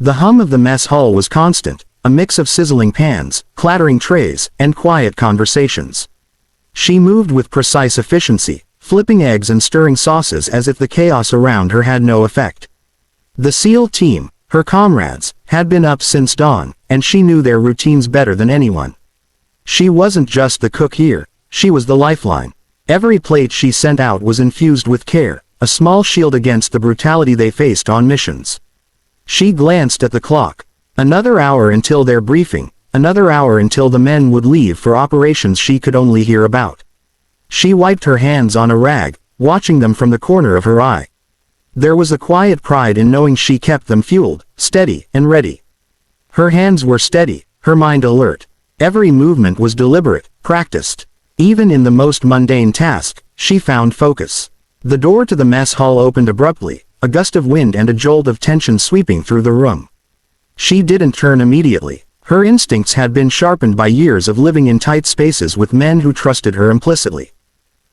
The hum of the mess hall was constant, a mix of sizzling pans, clattering trays, and quiet conversations. She moved with precise efficiency, flipping eggs and stirring sauces as if the chaos around her had no effect. The SEAL team, her comrades, had been up since dawn, and she knew their routines better than anyone. She wasn't just the cook here, she was the lifeline. Every plate she sent out was infused with care, a small shield against the brutality they faced on missions. She glanced at the clock. Another hour until their briefing, another hour until the men would leave for operations she could only hear about. She wiped her hands on a rag, watching them from the corner of her eye. There was a quiet pride in knowing she kept them fueled, steady, and ready. Her hands were steady, her mind alert. Every movement was deliberate, practiced. Even in the most mundane task, she found focus. The door to the mess hall opened abruptly, a gust of wind and a jolt of tension sweeping through the room. She didn't turn immediately. Her instincts had been sharpened by years of living in tight spaces with men who trusted her implicitly.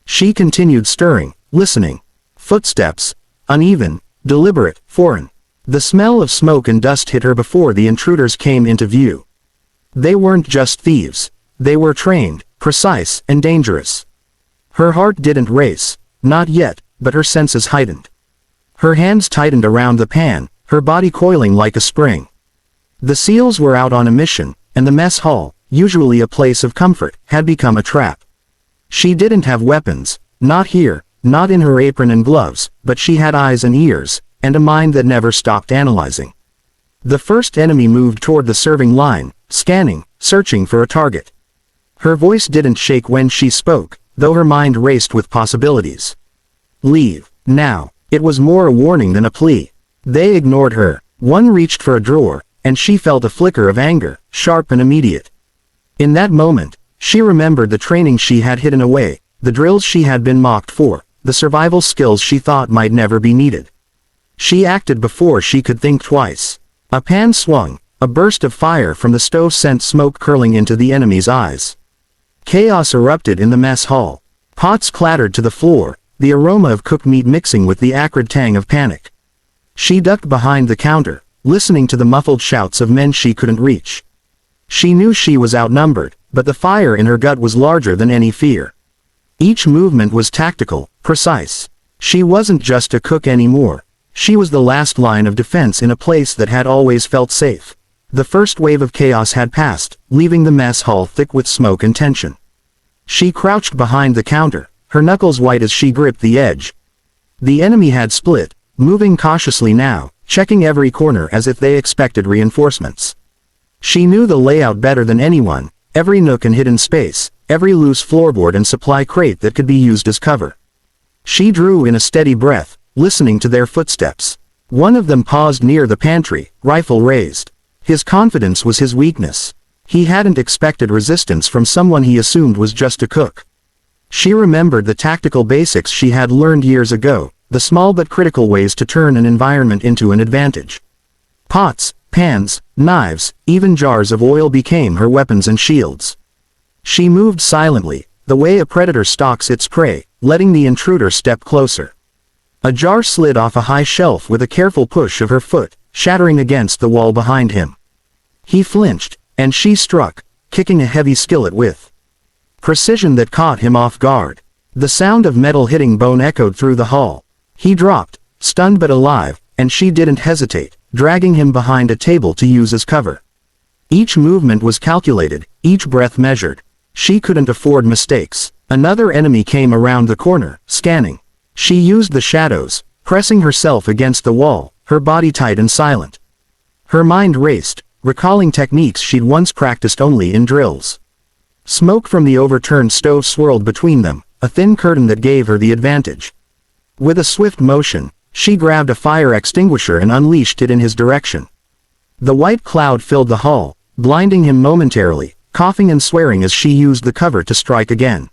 She continued stirring, listening. Footsteps. Uneven, deliberate, foreign. The smell of smoke and dust hit her before the intruders came into view. They weren't just thieves. They were trained, precise, and dangerous. Her heart didn't race, not yet, but her senses heightened. Her hands tightened around the pan, her body coiling like a spring. The SEALs were out on a mission, and the mess hall, usually a place of comfort, had become a trap. She didn't have weapons, not here, not in her apron and gloves, but she had eyes and ears, and a mind that never stopped analyzing. The first enemy moved toward the serving line, scanning, searching for a target. Her voice didn't shake when she spoke, though her mind raced with possibilities. Leave, now. It was more a warning than a plea. They ignored her. One reached for a drawer, and she felt a flicker of anger, sharp and immediate. In that moment, she remembered the training she had hidden away, the drills she had been mocked for, the survival skills she thought might never be needed. She acted before she could think twice. A pan swung, a burst of fire from the stove sent smoke curling into the enemy's eyes. Chaos erupted in the mess hall. Pots clattered to the floor, the aroma of cooked meat mixing with the acrid tang of panic. She ducked behind the counter, listening to the muffled shouts of men she couldn't reach. She knew she was outnumbered, but the fire in her gut was larger than any fear. Each movement was tactical, precise. She wasn't just a cook anymore. She was the last line of defense in a place that had always felt safe. The first wave of chaos had passed, leaving the mess hall thick with smoke and tension. She crouched behind the counter, her knuckles white as she gripped the edge. The enemy had split, moving cautiously now, checking every corner as if they expected reinforcements. She knew the layout better than anyone, every nook and hidden space, every loose floorboard and supply crate that could be used as cover. She drew in a steady breath, listening to their footsteps. One of them paused near the pantry, rifle raised. His confidence was his weakness. He hadn't expected resistance from someone he assumed was just a cook. She remembered the tactical basics she had learned years ago, the small but critical ways to turn an environment into an advantage. Pots, pans, knives, even jars of oil became her weapons and shields. She moved silently, the way a predator stalks its prey, letting the intruder step closer. A jar slid off a high shelf with a careful push of her foot, shattering against the wall behind him. He flinched, and she struck, kicking a heavy skillet with precision that caught him off guard. The sound of metal hitting bone echoed through the hall. He dropped, stunned but alive, and she didn't hesitate, dragging him behind a table to use as cover. Each movement was calculated, each breath measured. She couldn't afford mistakes. Another enemy came around the corner, scanning. She used the shadows, pressing herself against the wall, her body tight and silent. Her mind raced, recalling techniques she'd once practiced only in drills. Smoke from the overturned stove swirled between them, a thin curtain that gave her the advantage. With a swift motion, she grabbed a fire extinguisher and unleashed it in his direction. The white cloud filled the hall, blinding him momentarily, coughing and swearing as she used the cover to strike again.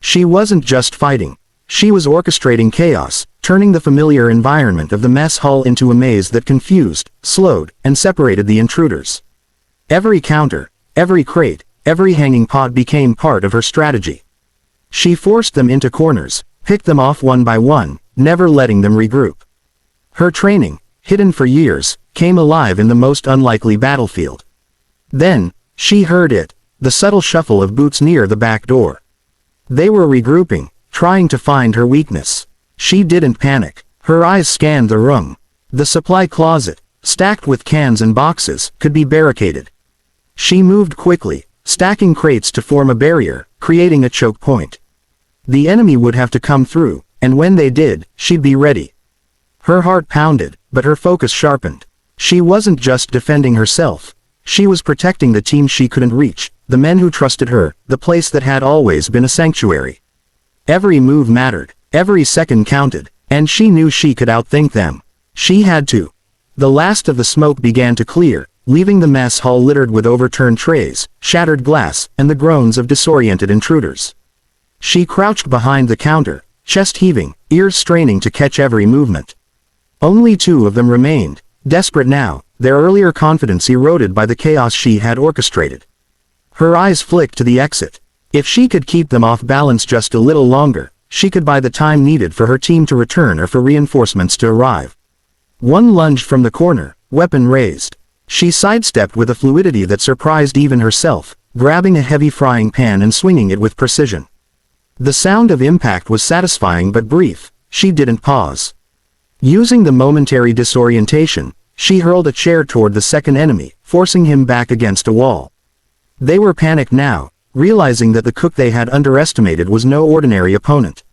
She wasn't just fighting. She was orchestrating chaos, turning the familiar environment of the mess hall into a maze that confused, slowed, and separated the intruders. Every counter, every crate, every hanging pot became part of her strategy. She forced them into corners, picked them off one by one, never letting them regroup. Her training, hidden for years, came alive in the most unlikely battlefield. Then, she heard it, the subtle shuffle of boots near the back door. They were regrouping, trying to find her weakness. She didn't panic. Her eyes scanned the room. The supply closet, stacked with cans and boxes, could be barricaded. She moved quickly, stacking crates to form a barrier, creating a choke point. The enemy would have to come through, and when they did, she'd be ready. Her heart pounded, but her focus sharpened. She wasn't just defending herself. She was protecting the team she couldn't reach, the men who trusted her, the place that had always been a sanctuary. Every move mattered, every second counted, and she knew she could outthink them. She had to. The last of the smoke began to clear, leaving the mess hall littered with overturned trays, shattered glass, and the groans of disoriented intruders. She crouched behind the counter, chest heaving, ears straining to catch every movement. Only 2 of them remained, desperate now, their earlier confidence eroded by the chaos she had orchestrated. Her eyes flicked to the exit. If she could keep them off balance just a little longer, she could buy the time needed for her team to return or for reinforcements to arrive. One lunged from the corner, weapon raised. She sidestepped with a fluidity that surprised even herself, grabbing a heavy frying pan and swinging it with precision. The sound of impact was satisfying but brief. She didn't pause. Using the momentary disorientation, she hurled a chair toward the second enemy, forcing him back against a wall. They were panicked now, realizing that the cook they had underestimated was no ordinary opponent.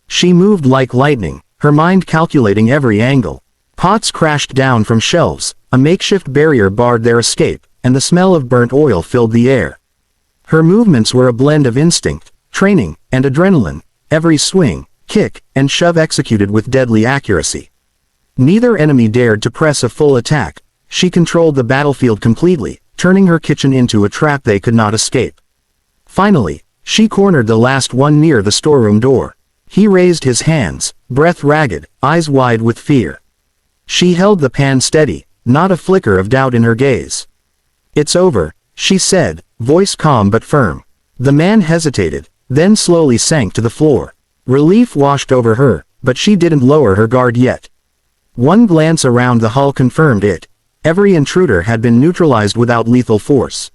She moved like lightning, her mind calculating every angle. Pots crashed down from shelves, a makeshift barrier barred their escape, and the smell of burnt oil filled the air. Her movements were a blend of instinct, training, and adrenaline, every swing, kick, and shove executed with deadly accuracy. Neither enemy dared to press a full attack. She controlled the battlefield completely, turning her kitchen into a trap they could not escape. Finally, she cornered the last one near the storeroom door. He raised his hands, breath ragged, eyes wide with fear. She held the pan steady, not a flicker of doubt in her gaze. "It's over," she said, voice calm but firm. The man hesitated, then slowly sank to the floor. Relief washed over her, but she didn't lower her guard yet. One glance around the hall confirmed it. Every intruder had been neutralized without lethal force.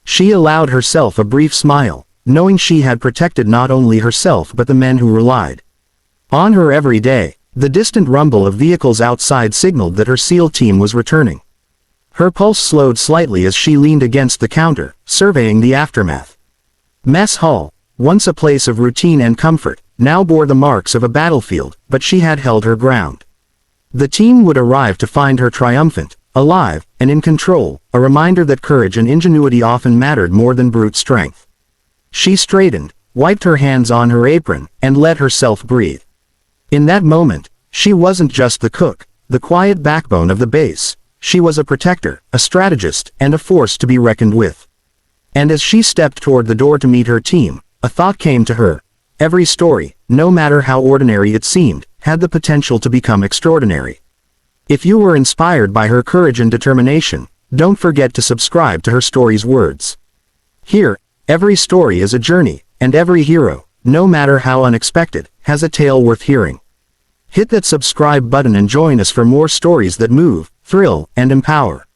She allowed herself a brief smile, knowing she had protected not only herself but the men who relied on her every day. The distant rumble of vehicles outside signaled that her SEAL team was returning. Her pulse slowed slightly as she leaned against the counter, surveying the aftermath. Mess hall, once a place of routine and comfort, now bore the marks of a battlefield, but she had held her ground. The team would arrive to find her triumphant, alive, and in control, a reminder that courage and ingenuity often mattered more than brute strength. She straightened, wiped her hands on her apron, and let herself breathe. In that moment, she wasn't just the cook, the quiet backbone of the base. She was a protector, a strategist, and a force to be reckoned with. And as she stepped toward the door to meet her team, a thought came to her. Every story, no matter how ordinary it seemed, had the potential to become extraordinary. If you were inspired by her courage and determination, don't forget to subscribe to her story's words. Here, every story is a journey, and every hero, no matter how unexpected, has a tale worth hearing. Hit that subscribe button and join us for more stories that move, thrill, and empower.